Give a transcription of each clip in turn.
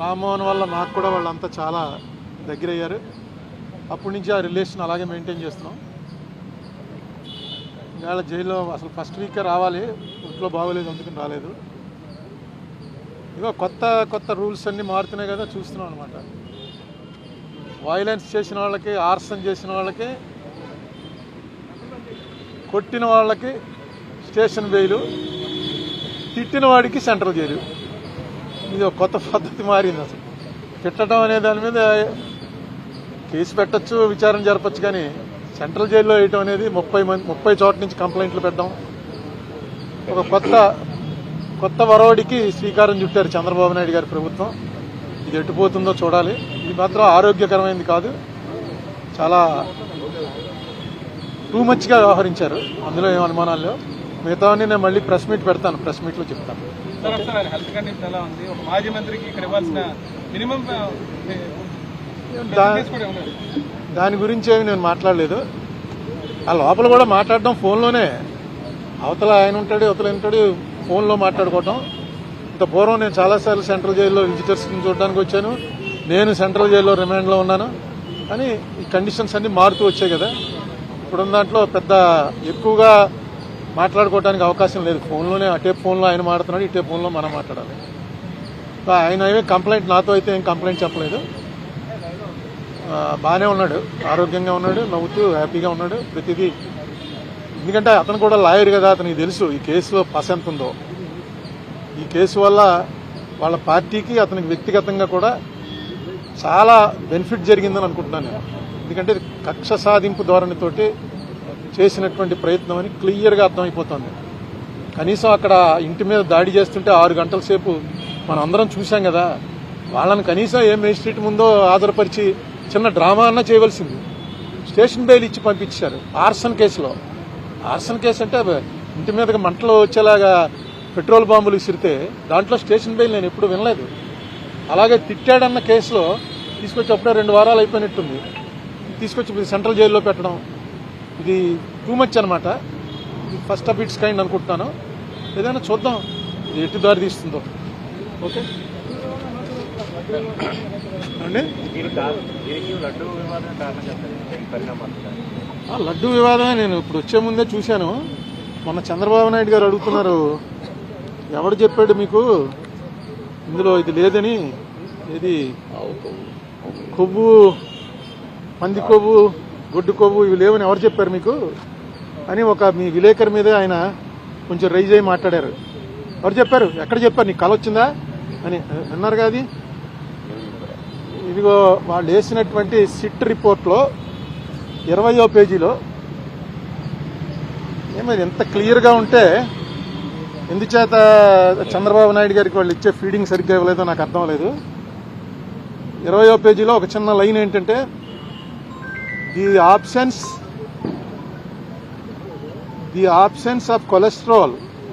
రామ్మోహన్ వల్ల నాకు కూడా వాళ్ళంతా చాలా దగ్గర అయ్యారు. అప్పటి నుంచి ఆ రిలేషన్ అలాగే మెయింటైన్ చేస్తున్నాం. ఇవాళ జైల్లో అసలు ఫస్ట్ వీకే రావాలి, ఇంట్లో బాగోలేదు అందుకని రాలేదు. ఇగో కొత్త కొత్త రూల్స్ అన్నీ మారుతున్నాయి కదా, చూస్తున్నాం అనమాట. వైలెన్స్ చేసిన వాళ్ళకి, ఆర్సన్ చేసిన వాళ్ళకి, కొట్టిన వాళ్ళకి స్టేషన్ బెయిలు, తిట్టిన వాడికి సెంట్రల్ జైలు. ఇది ఒక కొత్త పద్ధతి మారింది. అసలు తిట్టడం అనే దాని మీద కేసు పెట్టచ్చు, విచారణ జరపచ్చు, కానీ సెంట్రల్ జైల్లో వేయటం అనేది 30 చోట్ల నుంచి కంప్లైంట్లు పెట్టడం, ఒక కొత్త వరవడికి శ్రీకారం చుట్టారు చంద్రబాబు నాయుడు గారి ప్రభుత్వం. ఇది ఎట్టుపోతుందో చూడాలి. ఇది మాత్రం ఆరోగ్యకరమైనది కాదు, చాలా టూ మచ్గా వ్యవహరించారు. అందులో ఏం అనుమానాలు. మిగతావన్నీ నేను మళ్ళీ ప్రెస్ మీట్ పెడతాను, ప్రెస్ మీట్లో చెప్తాను. దాని గురించి ఏమి నేను మాట్లాడలేదు. ఆ లోపల కూడా మాట్లాడడం ఫోన్లోనే, అవతల ఆయన ఉంటాడు, అవతల ఉంటాడు, ఫోన్లో మాట్లాడుకోవటం. ఇంత పూర్వం నేను చాలాసార్లు సెంట్రల్ జైల్లో విజిటర్స్ని చూడడానికి వచ్చాను. నేను సెంట్రల్ జైల్లో రిమాండ్లో ఉన్నాను. కానీ ఈ కండిషన్స్ అన్నీ మారుతూ వచ్చాయి కదా. ఇప్పుడున్న దాంట్లో పెద్ద ఎక్కువగా మాట్లాడుకోవడానికి అవకాశం లేదు. ఫోన్లోనే, అటే ఫోన్లో ఆయన మాట్లాడుతున్నాడు, ఇటే ఫోన్లో మనం మాట్లాడాలి. ఆయన ఏమీ కంప్లైంట్, నాతో అయితే ఏం కంప్లైంట్ చెప్పలేదు. బాగానే ఉన్నాడు, ఆరోగ్యంగా ఉన్నాడు, నవ్వుతూ హ్యాపీగా ఉన్నాడు ప్రతిదీ. ఎందుకంటే అతను కూడా లాయర్ కదా, అతనికి తెలుసు ఈ కేసులో పస ఎంత ఉందో. ఈ కేసు వల్ల వాళ్ళ పార్టీకి, అతనికి వ్యక్తిగతంగా కూడా చాలా బెనిఫిట్ జరిగిందని అనుకుంటున్నాను నేను. ఎందుకంటే కక్ష సాధింపు ధోరణితోటి చేసినటువంటి ప్రయత్నం అని క్లియర్గా అర్థమైపోతుంది. కనీసం అక్కడ ఇంటి మీద దాడి చేస్తుంటే 6 గంటల సేపు మనం అందరం చూసాం కదా. వాళ్ళని కనీసం ఏ మేజిస్ట్రేట్ ముందో ఆధారపరిచి చిన్న డ్రామా అన్నా చేయవలసింది. స్టేషన్ బెయిల్ ఇచ్చి పంపించారు ఆర్సన్ కేసులో. ఆర్సన్ కేసు అంటే ఇంటి మీదకి మంటలు వచ్చేలాగా పెట్రోల్ బాంబులు విసిరితే దాంట్లో స్టేషన్ బెయిల్ నేను ఎప్పుడు వినలేదు. అలాగే తిట్టాడన్న కేసులో తీసుకొచ్చి అప్పుడే 2 వారాలు అయిపోయినట్టుంది, తీసుకొచ్చి సెంట్రల్ జైల్లో పెట్టడం, ఇది టూ మచ్ అనమాట. ఇది ఫస్ట్ ఆఫ్ ఇట్స్ కైండ్ అనుకుంటున్నాను. ఏదైనా చూద్దాం ఇది ఎటు దారి తీస్తుందో. ఓకే అండి. లడ్డూ వివాదమే నేను ఇప్పుడు వచ్చే ముందే చూశాను. మొన్న చంద్రబాబు నాయుడు గారు అడుగుతున్నారు, ఎవడు చెప్పాడు మీకు ఇందులో ఇది లేదని, ఇది కొవ్వు, పంది కొవ్వు, గొడ్డు కొవ్వు ఇవి లేవని ఎవరు చెప్పారు మీకు అని ఒక మీ విలేకరు మీద ఆయన కొంచెం రైజ్ అయ్యి మాట్లాడారు. ఎవరు చెప్పారు, ఎక్కడ చెప్పారు, నీకు కల వచ్చిందా అని అన్నారు కదా. ఇదిగో వాళ్ళు వేసినటువంటి సిట్ రిపోర్ట్లో 20వ పేజీలో ఏమైంది, ఎంత క్లియర్గా ఉంటే ఎందుచేత చంద్రబాబు నాయుడు గారికి వాళ్ళు ఇచ్చే ఫీడింగ్ సరిగ్గా ఇవ్వలేదో నాకు అర్థం లేదు. 20వ పేజీలో ఒక చిన్న లైన్ ఏంటంటే, the absence of cholesterol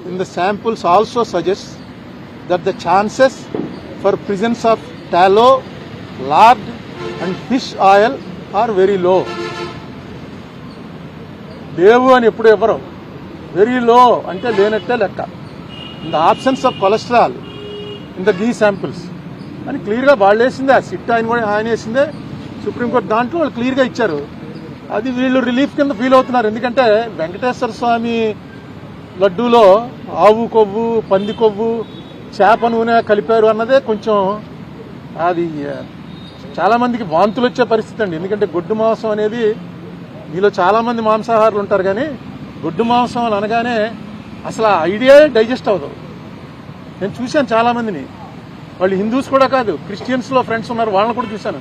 in the samples also suggests that the chances for presence of tallow, lard and fish oil are very low. లేవు అని ఎప్పుడు ఎవరు, వెరీ లో అంటే లేనట్టే లెక్క. In the absence of cholesterol in the ghee samples అని క్లియర్గా వాళ్ళు వేసిందే. ఆ సిట్ ఆయన వేసిందే, సుప్రీంకోర్టు దాంట్లో వాళ్ళు క్లియర్గా ఇచ్చారు. అది వీళ్ళు రిలీఫ్ కింద ఫీల్ అవుతున్నారు. ఎందుకంటే వెంకటేశ్వర స్వామి లడ్డూలో ఆవు కొవ్వు, పంది కొవ్వు, చేప నూనె కలిపారు అన్నదే కొంచెం అది చాలామందికి వాంతులు వచ్చే పరిస్థితి అండి. ఎందుకంటే గొడ్డు మాంసం అనేది, మీలో చాలామంది మాంసాహారులు ఉంటారు, కానీ గొడ్డు మాంసం అని అనగానే అసలు ఆ ఐడియా డైజెస్ట్ అవ్వదు. నేను చూశాను చాలామందిని, వాళ్ళు హిందూస్ కూడా కాదు, క్రిస్టియన్స్లో ఫ్రెండ్స్ ఉన్నారు, వాళ్ళని కూడా చూశాను.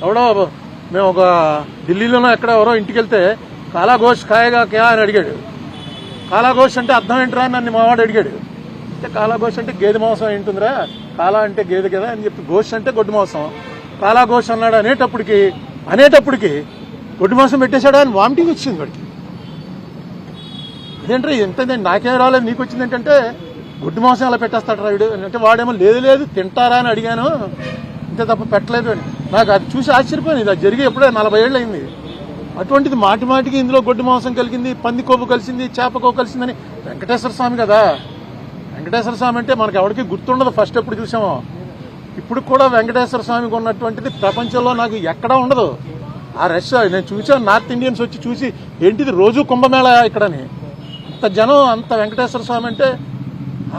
ఎవడో మేము ఒక ఢిల్లీలోనో ఎక్కడ ఎవరో ఇంటికి వెళ్తే కాలా గోష్ ఖాయేగా క్యా అని అడిగాడు. కాలా గోష్ అంటే అర్థం ఏంట్రా అని నన్ను మావాడు అడిగాడు. అంటే కాలా గోష్ అంటే గేదె మాంసం ఏంటుందిరా, కాలా అంటే గేదె కదా అని చెప్పి, గోష్ అంటే గొడ్డు మాంసం, కాలా గోష్ అన్నాడు. అనేటప్పటికి గొడ్డు మాంసం పెట్టేశాడు అని వామిటింగ్ వచ్చింది వాడికి. ఇదేంట్రా ఎంతైందండి, నాకేం రాలేదు నీకు వచ్చింది ఏంటంటే గొడ్డు మాంసం అలా పెట్టేస్తాడు రాయుడు అంటే, వాడేమో లేదు తింటారా అని అడిగాను, అంతే తప్ప పెట్టలేదు అని. నాకు అది చూసి ఆశ్చర్యపోయింది. ఇది జరిగి ఎప్పుడే 40 ఏళ్ళు అయింది. అటువంటిది మాటికి ఇందులో గొడ్డు మాంసం కలిగింది, పంది కొవ్వు కలిసింది, చేప కొవ్వు కలిసిందని. వెంకటేశ్వర స్వామి కదా, వెంకటేశ్వర స్వామి అంటే మనకి ఎవరికి గుర్తుండదు ఫస్ట్ ఎప్పుడు చూసామో. ఇప్పుడు కూడా వెంకటేశ్వర స్వామికి ఉన్నటువంటిది ప్రపంచంలో నాకు ఎక్కడా ఉండదు. ఆ రష్ నేను చూశాను, నార్త్ ఇండియన్స్ వచ్చి చూసి ఏంటిది రోజు కుంభమేళ ఇక్కడని. అంత జనం, అంత వెంకటేశ్వర స్వామి అంటే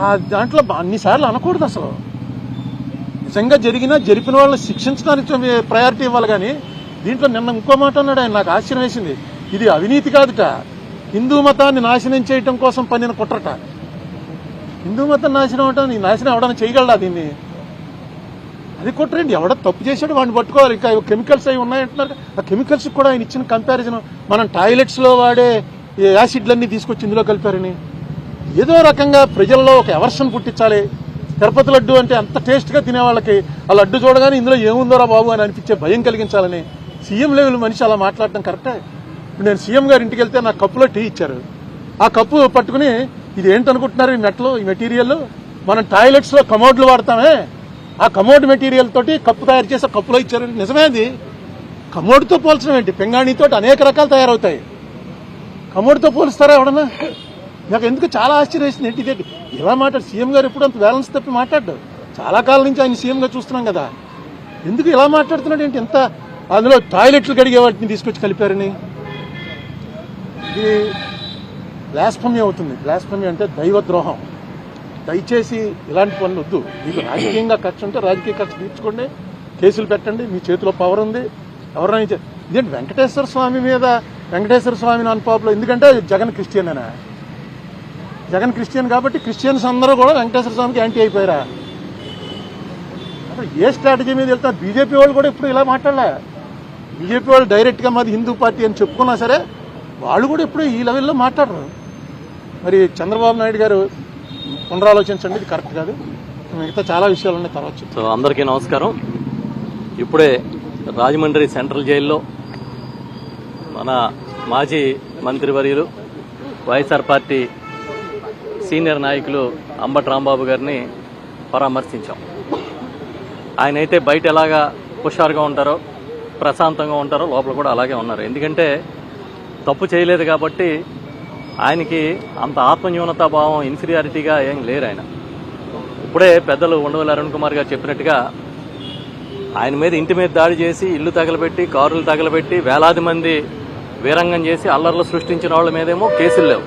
ఆ దాంట్లో అన్నిసార్లు అనకూడదు అసలు. నిజంగా జరిపిన వాళ్ళని శిక్షించడానికి ప్రయారిటీ ఇవ్వాలి. కానీ దీంట్లో నిన్న ఇంకో మాట అన్నాడు ఆయన, నాకు ఆశ్చర్యం వేసింది. ఇది అవినీతి కాదుట, హిందూ మతాన్ని నాశనం చేయటం కోసం పన్నిన కుట్రట. హిందూ మతం నాశనం అవటం, నాశనం అవడానికి చేయగలడా దీన్ని? అది కుట్రండి. ఎవడో తప్పు చేశాడు వాడిని పట్టుకోవాలి. ఇంకా కెమికల్స్ అవి ఉన్నాయంటున్నారు. ఆ కెమికల్స్ కూడా ఆయన ఇచ్చిన కంపారిజన్, మనం టాయిలెట్స్ లో వాడే యాసిడ్లన్నీ తీసుకొచ్చి ఇందులో కలిపారని ఏదో రకంగా ప్రజల్లో ఒక ఎవర్షన్ పుట్టించాలి. తిరుపతి లడ్డు అంటే అంత టేస్ట్ గా తినే వాళ్ళకి ఆ లడ్డు చూడగానే ఇందులో ఏముందోరా బాబు అని అనిపించే భయం కలిగించాలని సీఎం లెవెల్ మనిషి అలా మాట్లాడటం కరెక్టే? ఇప్పుడు నేను సీఎం గారి ఇంటికి వెళ్తే నాకు కప్పులో టీ ఇచ్చారు. ఆ కప్పు పట్టుకుని ఇది ఏంటనుకుంటున్నారు ఈ మెట్లు, ఈ మెటీరియల్ మనం టాయిలెట్స్ లో కమోడ్లు వాడతామే, ఆ కమోడ్ మెటీరియల్ తోటి కప్పు తయారు చేసి కప్పులో ఇచ్చారు. నిజమే, అది కమోడ్తో పోల్చడం ఏంటి? పింగాణితో అనేక రకాలు తయారవుతాయి, కమోడ్తో పోలుస్తారా ఎవడన్నా? నాకు ఎందుకు చాలా ఆశ్చర్యం వేసింది. ఏంటి ఇదేంటి ఇలా మాట్లాడు? సీఎం గారు ఎప్పుడు అంత బ్యాలెన్స్ తప్పి మాట్లాడ్డాడు. చాలా కాలం నుంచి ఆయన సీఎంగా చూస్తున్నాం కదా, ఎందుకు ఇలా మాట్లాడుతున్నాడు ఏంటి? ఎంత అందులో టాయిలెట్లు కడిగే వాటిని తీసుకొచ్చి కలిపారని. ఇది బ్లాస్ఫమీ అవుతుంది. బ్లాస్ఫమీ అంటే దైవద్రోహం. దయచేసి ఇలాంటి పనులు వద్దు. మీకు రాజకీయంగా ఖర్చు ఉంటే రాజకీయ ఖర్చు తీర్చుకోండి, కేసులు పెట్టండి, మీ చేతిలో పవర్ ఉంది. ఎవరైనా ఇదేంటి వెంకటేశ్వర స్వామి మీద, వెంకటేశ్వర స్వామిని అన్పాపులో, ఎందుకంటే జగన్ క్రిస్టియన్ అనా? జగన్ క్రిస్టియన్ కాబట్టి క్రిస్టియన్స్ అందరూ కూడా వెంకటేశ్వర స్వామికి యాంటీ అయిపోయారా? అసలు ఏ స్ట్రాటజీ మీద వెళ్తారు? బీజేపీ వాళ్ళు కూడా ఇప్పుడు ఇలా మాట్లాడలే. బీజేపీ వాళ్ళు డైరెక్ట్ గా మాది హిందూ పార్టీ అని చెప్పుకున్నా సరే వాళ్ళు కూడా ఇప్పుడు ఈ లెవెల్లో మాట్లాడరు. మరి చంద్రబాబు నాయుడు గారు పునరాలోచించండి, ఇది కరెక్ట్ కాదు. మిగతా చాలా విషయాలు ఉన్నాయి తర్వాత. సో అందరికీ నమస్కారం. ఇప్పుడే రాజమండ్రి సెంట్రల్ జైల్లో మన మాజీ మంత్రివర్యులు వైఎస్ఆర్ పార్టీ సీనియర్ నాయకులు అంబటి రాంబాబు గారిని పరామర్శించాం. ఆయన అయితే బయట ఎలాగా హుషారుగా ఉంటారో, ప్రశాంతంగా ఉంటారో, లోపల కూడా అలాగే ఉన్నారు. ఎందుకంటే తప్పు చేయలేదు కాబట్టి ఆయనకి అంత ఆత్మన్యూనతా భావం, ఇన్ఫీరియారిటీగా ఏం లేరు ఆయన. ఇప్పుడే పెద్దలు ఉండవల్లి అరుణ్ కుమార్ గారు చెప్పినట్టుగా ఆయన మీద ఇంటి మీద దాడి చేసి, ఇల్లు తగలబెట్టి, కారులు తగలబెట్టి, వేలాది మంది వీరంగం చేసి అల్లర్లు సృష్టించిన వాళ్ళ మీదేమో కేసులు లేవు.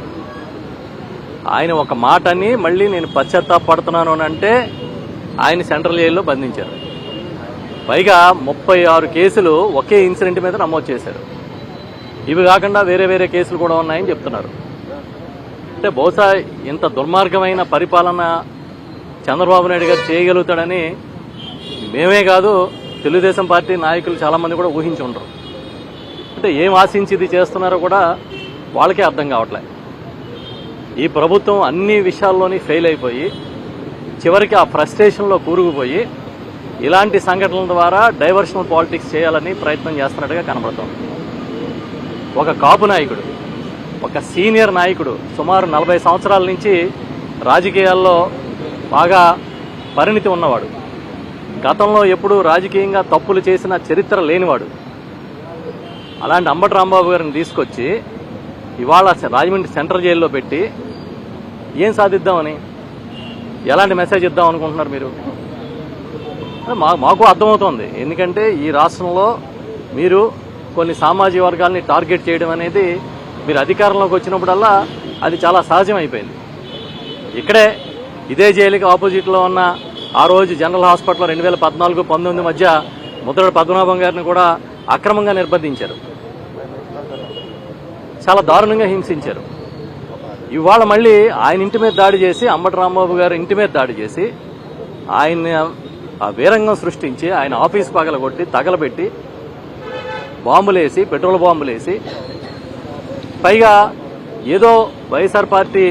ఆయన ఒక మాట అని మళ్ళీ నేను పశ్చాత్తాపడుతున్నాను అని అంటే ఆయన సెంట్రల్ జైల్లో బంధించారు. పైగా 36 కేసులు ఒకే ఇన్సిడెంట్ మీద నమోదు చేశారు. ఇవి కాకుండా వేరే వేరే కేసులు కూడా ఉన్నాయని చెప్తున్నారు. అంటే బహుశా ఇంత దుర్మార్గమైన పరిపాలన చంద్రబాబు నాయుడు గారు చేయగలుగుతాడని మేమే కాదు, తెలుగుదేశం పార్టీ నాయకులు చాలామంది కూడా ఊహించి ఉండరు. అంటే ఏం ఆశించి ఇది చేస్తున్నారో కూడా వాళ్ళకే అర్థం కావట్లే. ఈ ప్రభుత్వం అన్ని విషయాల్లోని ఫెయిల్ అయిపోయి చివరికి ఆ ఫ్రస్ట్రేషన్లో కూరుకుపోయి ఇలాంటి సంఘటనల ద్వారా డైవర్షనల్ పాలిటిక్స్ చేయాలని ప్రయత్నం చేస్తున్నట్టుగా కనబడుతోంది. ఒక కాపు నాయకుడు, ఒక సీనియర్ నాయకుడు, సుమారు 40 సంవత్సరాల నుంచి రాజకీయాల్లో బాగా పరిణితి ఉన్నవాడు, గతంలో ఎప్పుడూ రాజకీయంగా తప్పులు చేసిన చరిత్ర లేనివాడు, అలాంటి అంబటి రాంబాబు గారిని తీసుకొచ్చి ఇవాళ రాజమండ్రి సెంట్రల్ జైల్లో పెట్టి ఏం సాధిద్దామని, ఎలాంటి మెసేజ్ ఇద్దాం అనుకుంటున్నారు మీరు? మాకు అర్థమవుతోంది. ఎందుకంటే ఈ రాష్ట్రంలో మీరు కొన్ని సామాజిక వర్గాల్ని టార్గెట్ చేయడం అనేది మీరు అధికారంలోకి వచ్చినప్పుడల్లా అది చాలా సహజం అయిపోయింది. ఇక్కడే ఇదే జైలుకి ఆపోజిట్లో ఉన్న ఆ రోజు జనరల్ హాస్పిటల్లో 2014-19 మధ్య ముద్రగడ పద్మనాభం గారిని కూడా అక్రమంగా నిర్బంధించారు, చాలా దారుణంగా హింసించారు. ఇవాళ మళ్ళీ ఆయన ఇంటి మీద దాడి చేసి, అంబటి రాంబాబు గారి ఇంటి మీద దాడి చేసి, ఆయన ఆ వీరంగం సృష్టించి, ఆయన ఆఫీస్ పగలగొట్టి, తగలబెట్టి, బాంబులేసి, పెట్రోల్ బాంబులేసి, పైగా ఏదో వైఎస్ఆర్ పార్టీ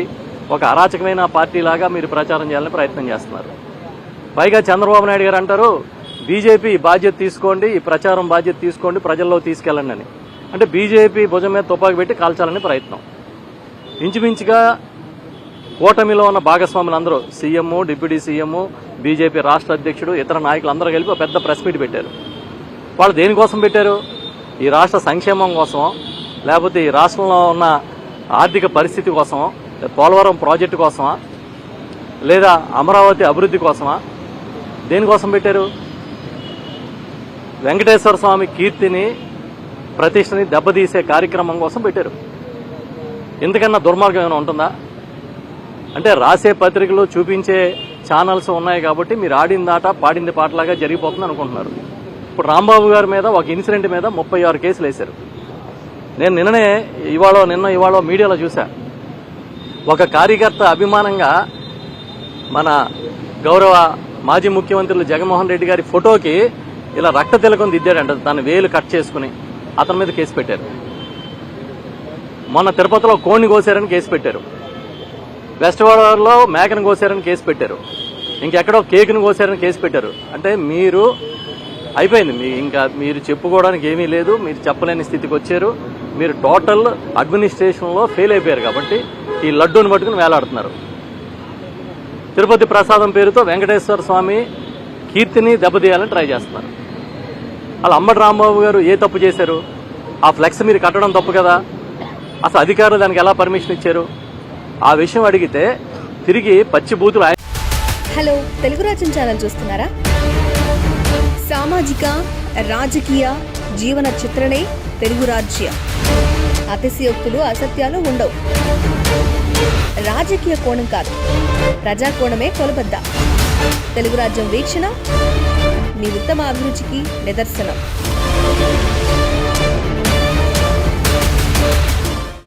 ఒక అరాచకమైన పార్టీలాగా మీరు ప్రచారం చేయాలని ప్రయత్నం చేస్తున్నారు. పైగా చంద్రబాబు నాయుడు గారు అంటారు బీజేపీ బాధ్యత తీసుకోండి, ఈ ప్రచారం బాధ్యత తీసుకోండి, ప్రజల్లో తీసుకెళ్ళండి అని. అంటే బీజేపీ భుజం మీద తుపాకి పెట్టి కాల్చాలని ప్రయత్నం. ఇంచుమించుగా కూటమిలో ఉన్న భాగస్వాములందరూ, సీఎం, డిప్యూటీ సీఎం, బీజేపీ రాష్ట్ర అధ్యక్షుడు, ఇతర నాయకులు అందరూ కలిపి పెద్ద ప్రెస్ మీట్ పెట్టారు. వాళ్ళు దేనికోసం పెట్టారు? ఈ రాష్ట్ర సంక్షేమం కోసమో, లేకపోతే ఈ రాష్ట్రంలో ఉన్న ఆర్థిక పరిస్థితి కోసమో, పోలవరం ప్రాజెక్టు కోసమా, లేదా అమరావతి అభివృద్ధి కోసమా, దేనికోసం పెట్టారు? వెంకటేశ్వర స్వామి కీర్తిని, ప్రతిష్టని దెబ్బతీసే కార్యక్రమం కోసం పెట్టారు. ఎందుకన్నా దుర్మార్గం ఏమైనా ఉంటుందా? అంటే రాసే పత్రికలు చూపించే ఛానల్స్ ఉన్నాయి కాబట్టి మీరు ఆడింది ఆట పాడింది పాటలాగా జరిగిపోతుంది అనుకుంటున్నారు. ఇప్పుడు రాంబాబు గారి మీద ఒక ఇన్సిడెంట్ మీద 36 కేసులు వేశారు. నేను నిన్న ఇవాళ మీడియాలో చూసా. ఒక కార్యకర్త అభిమానంగా మన గౌరవ మాజీ ముఖ్యమంత్రులు జగన్మోహన్ రెడ్డి గారి ఫోటోకి ఇలా రక్త తిలకం దిద్దాడంట, తన వేలు కట్ చేసుకుని. అతని మీద కేసు పెట్టారు. మొన్న తిరుపతిలో కోడిని కోసారని కేసు పెట్టారు. వెస్ట్ గోదావరిలో మేకను కోసారని కేసు పెట్టారు. ఇంకెక్కడో కేకును కోసారని కేసు పెట్టారు. అంటే మీరు అయిపోయింది, ఇంకా మీరు చెప్పుకోవడానికి ఏమీ లేదు, మీరు చెప్పలేని స్థితికి వచ్చారు. మీరు టోటల్ అడ్మినిస్ట్రేషన్లో ఫెయిల్ అయిపోయారు కాబట్టి ఈ లడ్డూని పట్టుకుని వేలాడుతున్నారు. తిరుపతి ప్రసాదం పేరుతో వెంకటేశ్వర స్వామి కీర్తిని దెబ్బతీయాలని ట్రై చేస్తున్నారు. అలా అంబటి రాంబాబు గారు ఏ తప్పు చేశారు? ఆ ఫ్లెక్స్ మీరు కట్టడం తప్పు కదా. అసలు అధికారులు దానికి ఎలా పర్మిషన్ ఇచ్చారు? ఆ విషయం అడిగితే తిరిగి పచ్చి బూతులు. హలో, తెలుగు రాజ్యం ఛానల్ చూస్తున్నారా? సామాజిక రాజకీయ జీవన చిత్రణే తెలుగు రాజ్యం. అతిశయోక్తులు అసత్యాలు ఉండవు. రాజకీయ కోణం కాదు, ప్రజా కోణమే కొలబద్ద. తెలుగు రాజ్యం వీక్షణ మీ ఉత్తమ అభిరుచికి నిదర్శనం.